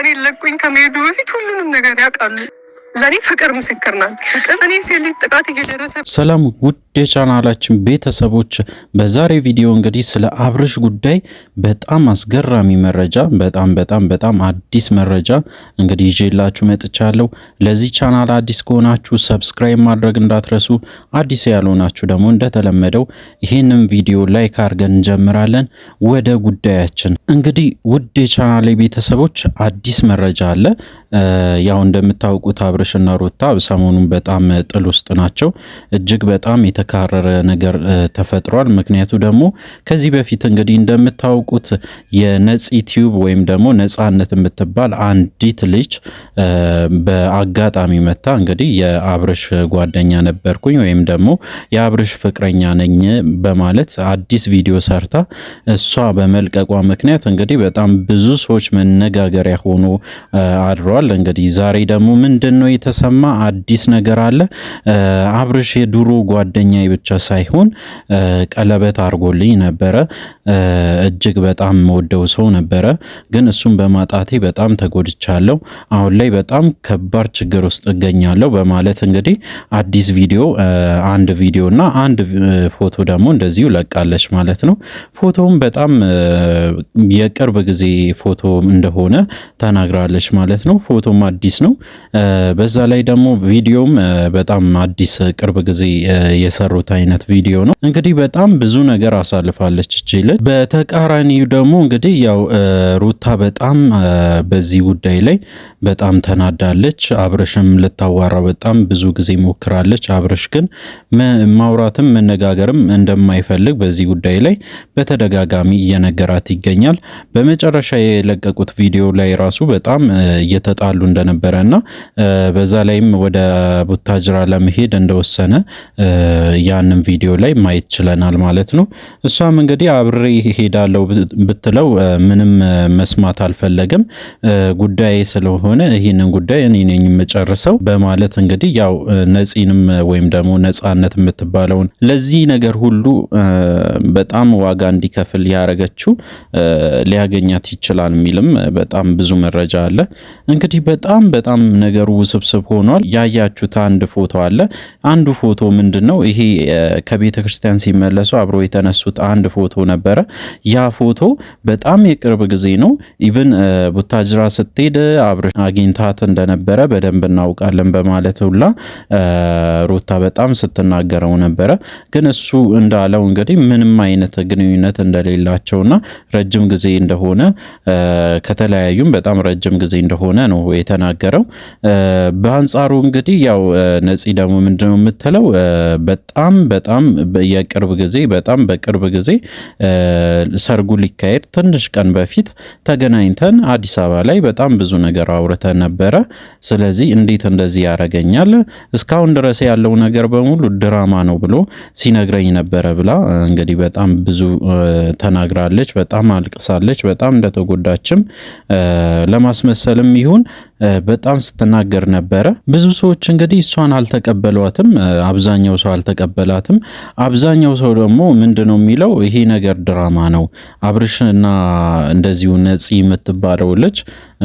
እኔ ለቁኝ ከመሄዱ በፊት ሁሉንም ነገር ያውቃሉ። ለኔ ፍቅር ምስክር ናት። እኔ ሴት ልጅ ጥቃት እየደረሰ ሰላም ውድ የቻናላችን ቤተሰቦች፣ በዛሬ ቪዲዮ እንግዲህ ስለ አብርሽ ጉዳይ በጣም አስገራሚ መረጃ በጣም አዲስ መረጃ እንግዲህ ይዤላችሁ መጥቻለሁ። ለዚህ ቻናል አዲስ ከሆናችሁ ሰብስክራይብ ማድረግ እንዳትረሱ፣ አዲስ ያልሆናችሁ ደግሞ እንደተለመደው ይህንን ቪዲዮ ላይክ አድርገን እንጀምራለን። ወደ ጉዳያችን እንግዲህ ውድ የቻናሌ ቤተሰቦች አዲስ መረጃ አለ። ያው እንደምታውቁት አብርሽና ሩታ ሰሞኑን በጣም ጥል ውስጥ ናቸው። እጅግ በጣም የተካረረ ነገር ተፈጥሯል። ምክንያቱ ደግሞ ከዚህ በፊት እንግዲህ እንደምታውቁት የነፂ ቲዩብ ወይም ደግሞ ነፃነት የምትባል አንዲት ልጅ በአጋጣሚ መታ እንግዲህ የአብርሽ ጓደኛ ነበርኩኝ ወይም ደግሞ የአብርሽ ፍቅረኛ ነኝ በማለት አዲስ ቪዲዮ ሰርታ እሷ በመልቀቋ ምክንያት እንግዲህ በጣም ብዙ ሰዎች መነጋገሪያ ሆኖ አድሯል። እንግዲህ ዛሬ ደግሞ ምንድነው የተሰማ አዲስ ነገር አለ። አብርሽ የድሮ ጓደኛዬ ብቻ ሳይሆን ቀለበት አርጎልኝ ነበረ። እጅግ በጣም ወደው ሰው ነበረ፣ ግን እሱን በማጣቴ በጣም ተጎድቻለሁ። አሁን ላይ በጣም ከባድ ችግር ውስጥ እገኛለሁ በማለት እንግዲህ አዲስ ቪዲዮ አንድ ቪዲዮና አንድ ፎቶ ደግሞ እንደዚሁ ለቃለች ማለት ነው። ፎቶውም በጣም የቅርብ ጊዜ ፎቶ እንደሆነ ተናግራለች ማለት ነው። ፎቶም አዲስ ነው። በዛ ላይ ደግሞ ቪዲዮም በጣም አዲስ ቅርብ ጊዜ የሰሩት አይነት ቪዲዮ ነው። እንግዲህ በጣም ብዙ ነገር አሳልፋለች እቺ ልጅ። በተቃራኒው ደግሞ እንግዲህ ያው ሩታ በጣም በዚህ ጉዳይ ላይ በጣም ተናዳለች። አብርሽም ልታዋራው በጣም ብዙ ጊዜ ሞክራለች። አብርሽ ግን ማውራትም መነጋገርም እንደማይፈልግ በዚህ ጉዳይ ላይ በተደጋጋሚ እየነገራት ይገኛል። በመጨረሻ የለቀቁት ቪዲዮ ላይ ራሱ በጣም እየተጣሉ እንደነበረና በዛ ላይም ወደ ቡታጅራ ለመሄድ እንደወሰነ ያንን ቪዲዮ ላይ ማየት ችለናል ማለት ነው። እሷም እንግዲህ አብሬ ሄዳለሁ ብትለው ምንም መስማት አልፈለገም። ጉዳይ ስለሆነ ይህንን ጉዳይ እኔ ነኝ የምጨርሰው በማለት እንግዲህ ያው ነፂንም ወይም ደግሞ ነፃነት የምትባለውን ለዚህ ነገር ሁሉ በጣም ዋጋ እንዲከፍል ያረገችው ሊያገኛት ይችላል የሚልም በጣም ብዙ መረጃ አለ። እንግዲህ በጣም ነገሩ ውስብስብ ሆኗል። ያያችሁት አንድ ፎቶ አለ። አንዱ ፎቶ ምንድነው? ይሄ ከቤተ ክርስቲያን ሲመለሱ አብሮ የተነሱት አንድ ፎቶ ነበረ። ያ ፎቶ በጣም የቅርብ ጊዜ ነው። ኢቭን ቡታጅራ ስትሄድ አብርሽ አግኝታት እንደነበረ በደንብ እናውቃለን በማለት ሁላ ሩታ በጣም ስትናገረው ነበረ። ግን እሱ እንዳለው እንግዲህ ምንም አይነት ግንኙነት እንደሌላቸውና ረጅም ጊዜ እንደሆነ ከተለያዩም በጣም ረጅም ጊዜ እንደሆነ ነው የተናገረው። በአንጻሩ እንግዲህ ያው ነፂ ደግሞ ምንድነው የምትለው? በጣም የቅርብ ጊዜ በቅርብ ጊዜ ሰርጉ ሊካሄድ ትንሽ ቀን በፊት ተገናኝተን አዲስ አበባ ላይ በጣም ብዙ ነገር አውርተን ነበረ። ስለዚህ እንዴት እንደዚህ ያረገኛል? እስካሁን ድረስ ያለው ነገር በሙሉ ድራማ ነው ብሎ ሲነግረኝ ነበረ ብላ እንግዲህ በጣም ብዙ ተናግራለች። በጣም አልቅሳለች። በጣም እንደተጎዳችም ለማስመሰልም ይሁን በጣም ስትናገር ነበረ። ብዙ ሰዎች እንግዲህ እሷን አልተቀበሏትም። አብዛኛው ሰው አልተቀበላትም። አብዛኛው ሰው ደግሞ ምንድነው የሚለው? ይሄ ነገር ድራማ ነው። አብርሽና እንደዚሁ ነፂ የምትባለው ልጅ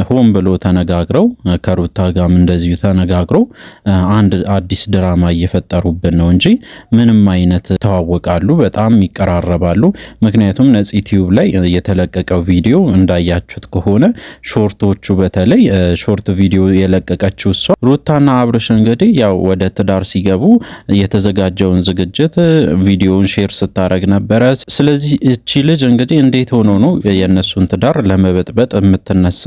ሆን ብሎ ተነጋግረው ከሩታ ጋርም እንደዚሁ ተነጋግረው አንድ አዲስ ድራማ እየፈጠሩብን ነው እንጂ ምንም አይነት ተዋወቃሉ፣ በጣም ይቀራረባሉ። ምክንያቱም ነፂ ቲዩብ ላይ የተለቀቀው ቪዲዮ እንዳያችሁት ከሆነ ሾርቶቹ በተለይ ሾርት ቪዲዮ የለቀቀችው እሷ ሩታና አብርሽ እንግዲህ ያው ወደ ትዳር ሲገቡ የተዘጋጀውን ዝግጅት ቪዲዮውን ሼር ስታረግ ነበረ። ስለዚህ እቺ ልጅ እንግዲህ እንዴት ሆኖ ነው የነሱን ትዳር ለመበጥበጥ የምትነሳ?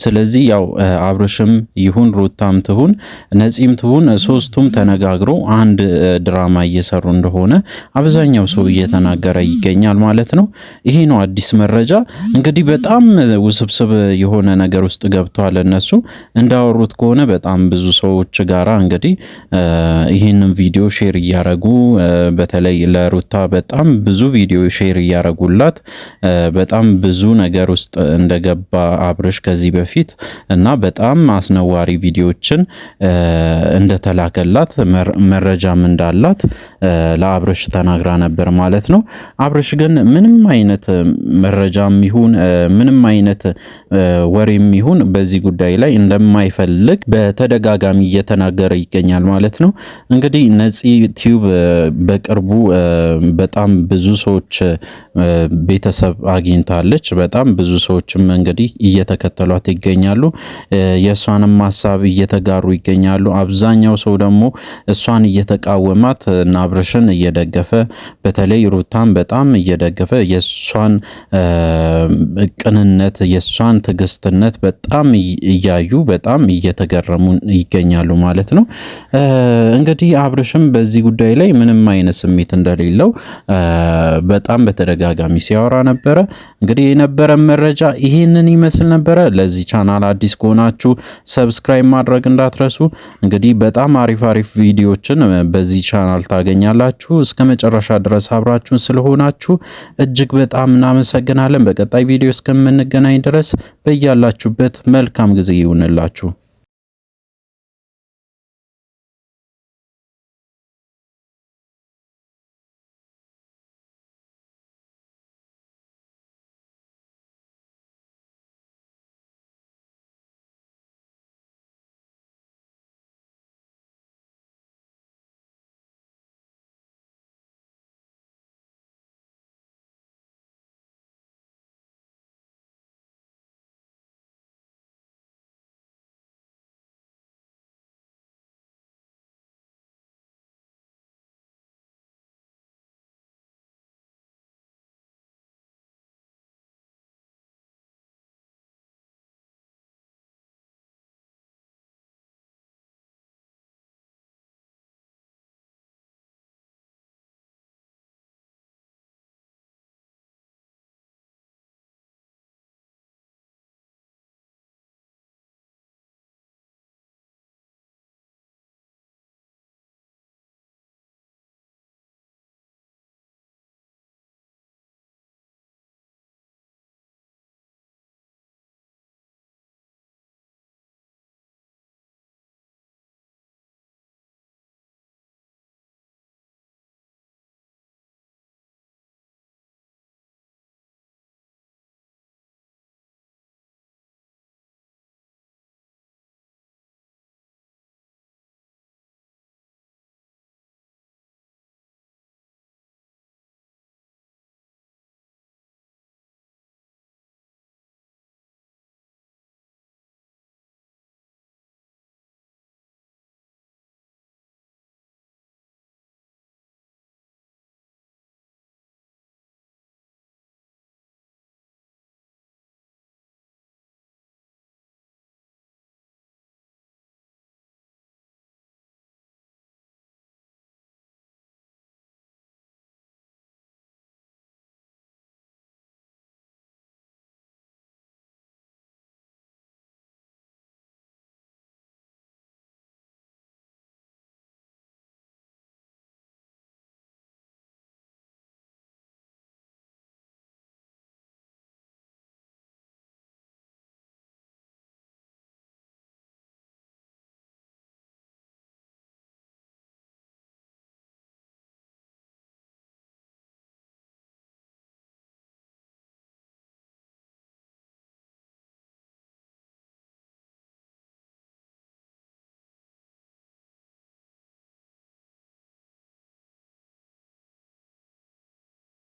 ስለዚህ ያው አብርሽም ይሁን ሩታም ትሁን ነፂም ትሁን ሶስቱም ተነጋግሮ አንድ ድራማ እየሰሩ እንደሆነ አብዛኛው ሰው እየተናገረ ይገኛል ማለት ነው። ይሄ ነው አዲስ መረጃ። እንግዲህ በጣም ውስብስብ የሆነ ነገር ውስጥ ገብቷል እነሱ። እንዳወሩት ከሆነ በጣም ብዙ ሰዎች ጋራ እንግዲህ ይህንን ቪዲዮ ሼር እያረጉ በተለይ ለሩታ በጣም ብዙ ቪዲዮ ሼር እያረጉላት በጣም ብዙ ነገር ውስጥ እንደገባ አብርሽ ከዚህ በፊት እና በጣም አስነዋሪ ቪዲዮችን እንደተላከላት መረጃም እንዳላት ለአብርሽ ተናግራ ነበር ማለት ነው። አብርሽ ግን ምንም አይነት መረጃም ይሁን ምንም አይነት ወሬም ይሁን በዚህ ጉዳይ ላይ እንደማይፈልግ በተደጋጋሚ እየተናገረ ይገኛል ማለት ነው። እንግዲህ ነፂ ቲዩብ በቅርቡ በጣም ብዙ ሰዎች ቤተሰብ አግኝታለች። በጣም ብዙ ሰዎችም እንግዲህ እየተከተሏት ይገኛሉ። የእሷንም ሀሳብ እየተጋሩ ይገኛሉ። አብዛኛው ሰው ደግሞ እሷን እየተቃወማት እና አብርሽን እየደገፈ በተለይ ሩታን በጣም እየደገፈ የእሷን ቅንነት የእሷን ትዕግስትነት በጣም እያዩ በጣም እየተገረሙ ይገኛሉ ማለት ነው። እንግዲህ አብርሽም በዚህ ጉዳይ ላይ ምንም አይነት ስሜት እንደሌለው በጣም በተደጋጋሚ ሲያወራ ነበረ። እንግዲህ የነበረ መረጃ ይህንን ይመስል ነበረ። ለዚህ ቻናል አዲስ ከሆናችሁ ሰብስክራይብ ማድረግ እንዳትረሱ። እንግዲህ በጣም አሪፍ ቪዲዮችን በዚህ ቻናል ታገኛላችሁ። እስከ መጨረሻ ድረስ አብራችሁን ስለሆናችሁ እጅግ በጣም እናመሰግናለን። በቀጣይ ቪዲዮ እስከምንገናኝ ድረስ በያላችሁበት መልካም ጊዜ ይሁንላችሁ።